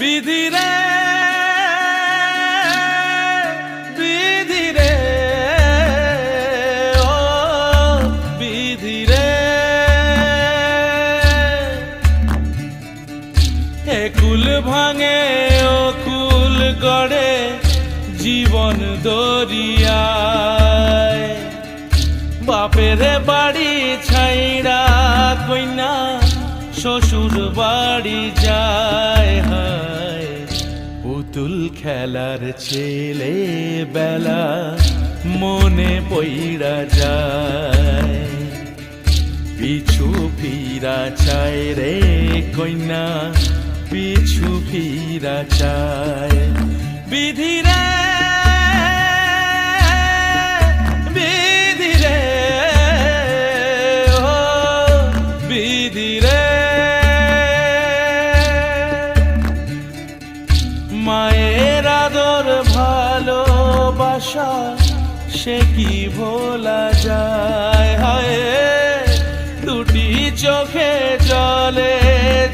বিধিরে বিধিরে ও বিধিরে একুল ভাঙে ও কুল গড়ে জীবন দরিয়ায় বাপের বাড়ি ছাইড়া কইনা শ্বশুর বাড়ি যায় হায় পুতুল খেলার ছেলে বেলা মনে পইড়া যায় পিছু ফিরা চায় রে কইনা পিছু ফিরা চায় বিধিরে বিধিরে ও বিধিরে মায়ের আদর ভালোবাসা সে কি ভোলা যায় হায় দুটি চোখে জলে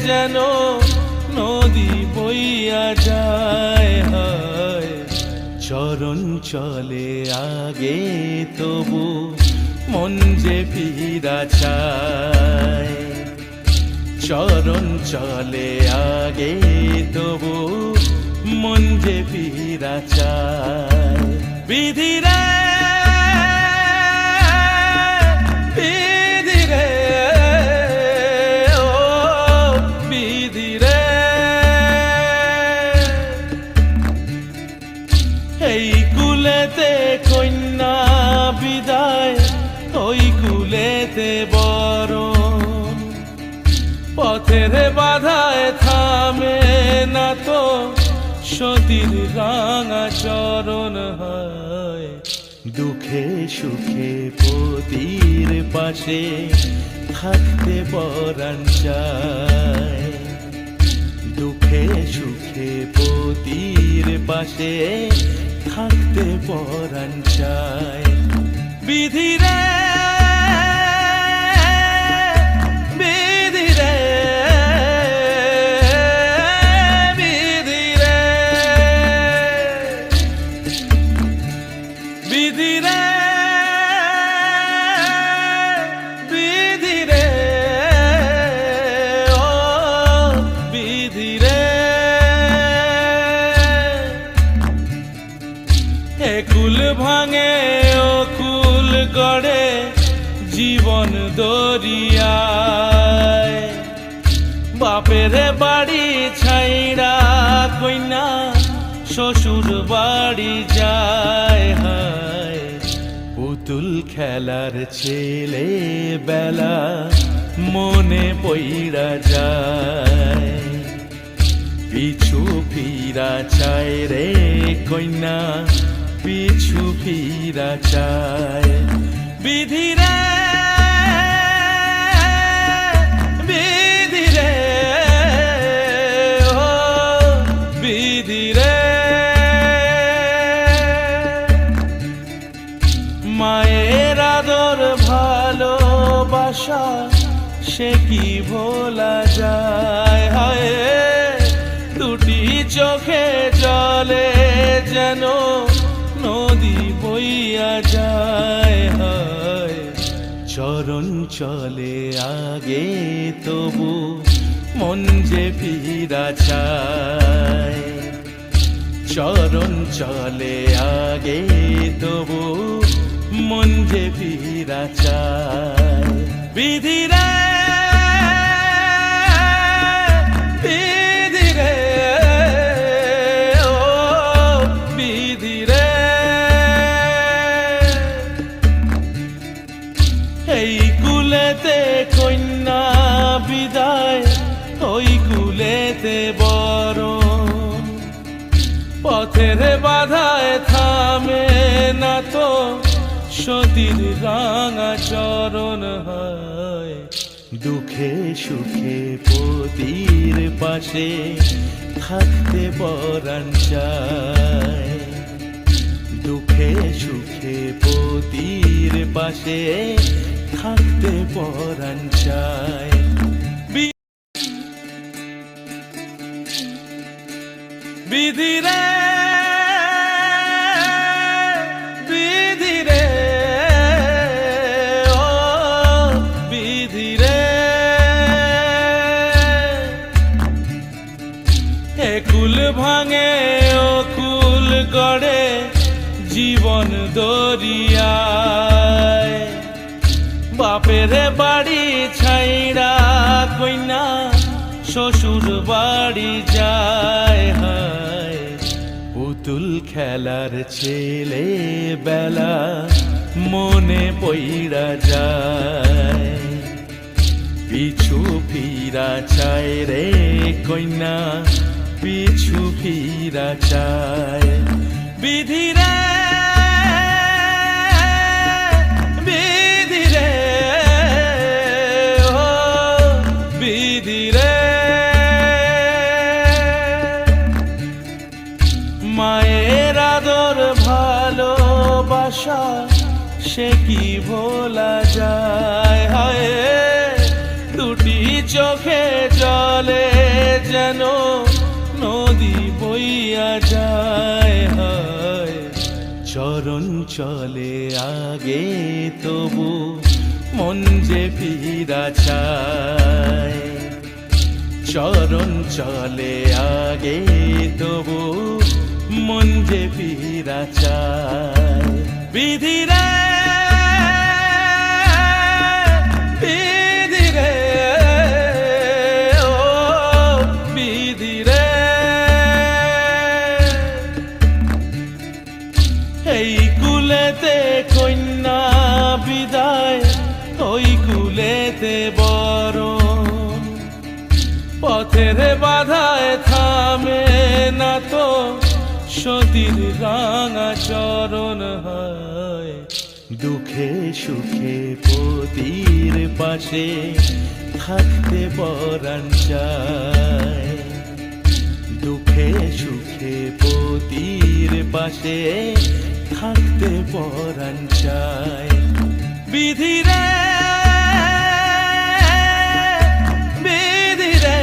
যেন নদী বইয়া যায় হায় চরণ চলে আগে তবু মন যে ফিরা চায় চরণ চলে আগে তবু মন যে ফিরা চায় বিধিরে বিধিরে ও বিধিরে এই কুলেতে কন্যা বিদায় ওই কুলেতে বরণ পথের বাধায় থামে না তো সতীর রাঙা চরণ হয় দুঃখে সুখে পতির পাশে থাকতে পরাণ চায় দুঃখে সুখে পতির পাশে থাকতে পরাণ চায় বিধিরে বিধিরে বিধিরে বিধিরে বিধিরে ও বিধিরে একুল ভাঙে ও কুল গড়ে জীবন দরিয়ায় বাপের বাড়ি ছাইড়া কইনা শ্বশুর বাড়ি যায় হায় পুতুল খেলার ছেলে বেলা মনে পইড়া যায় পিছু ফিরা চায় রে কইনা পিছু ফিরা চায় বিধিরে বিধিরে ও বিধিরে মায়ের আদর ভালোবাসা সে কি ভোলা যায় হায় দুটি চোখে জলে যেন নদী বইয়া যায় হায় চরণ চলে আগে তবু মন যে ফিরা চায় চরণ চলে আগে তবু মন যে ফিরা চায় বিধিরে বিধিরে ও বিধিরে এই কুলেতে কন্যা বিদায় ওই কুলেতে বরণ পথের বাধায় থামে না তো সতীর রাঙা চরণ হয় দুঃখে সুখে পতির পাশে থাকতে পরাণ চায় দুঃখে সুখে পতির পাশে থাকতে পরাণ চায় কুল ভাঙে ও কুল গড়ে জীবন দরিয়ায় বাপের বাড়ি ছাইড়া কইনা শ্বশুর বাড়ি যায় হায় পুতুল খেলার ছেলে বেলা মনে পইড়া যায় পিছু ফিরা চায় রে কইনা পিছু ফিরা চায় বিধি রে বিধি রে ও বিধি রে মায়ের আদর ভালোবাসা সে কি ভোলা যায় হায় দুটি চোখে জলে যেন নদী বইয়া যায় হায় চরণ চলে আগে তবু মন যে ফিরা চায় চরণ চলে আগে তবু মন যে ফিরা চায় বিধি রে এই কুলেতে কন্যা বিদায় ওই কুলেতে বরণ পথের বাধায় থামে না তো সতীর রাঙা চরণ হয় দুঃখে সুখে পতির পাশে থাকতে পরাণ চায় দুঃখে সুখে পতির পাশে থাকতে পরাণ চায় বিধি রে বিধি রে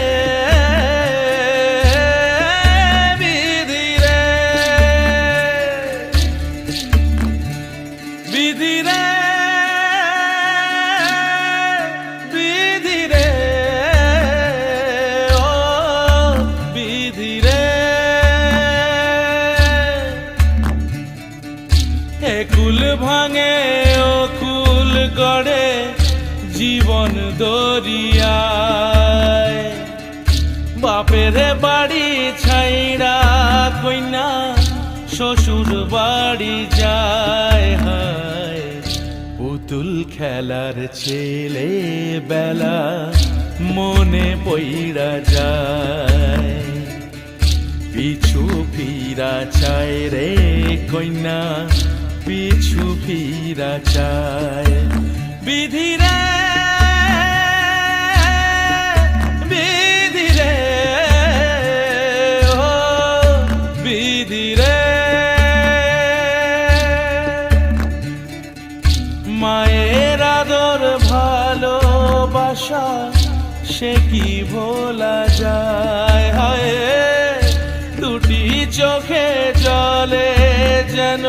বিধি রে বিধি রে বিধি রে ও বিধি রে কুল ভাঙে ও কুল গড়ে জীবন দরিয়ায় বাপের বাড়ি ছাইড়া কইনা শ্বশুর বাড়ি যায় হায় পুতুল খেলার ছেলে বেলা মনে পইড়া যায় পিছু ফিরা চায় রে কইনা পিছু ফিরা চায় বিধি রে বিধি রে ও বিধি রে মায়ের আদর ভালোবাসা সে কি ভোলা যায় হায় দুটি চোখে জলে যেন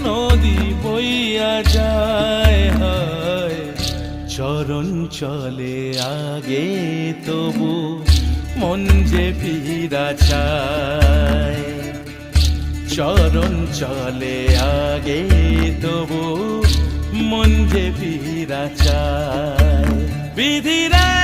নদী বইয়া যায় হায় চরণ চলে আগে তবু মন যে ফিরা চায় চরণ চলে আগে তবু মন যে ফিরা চায় বিধি রে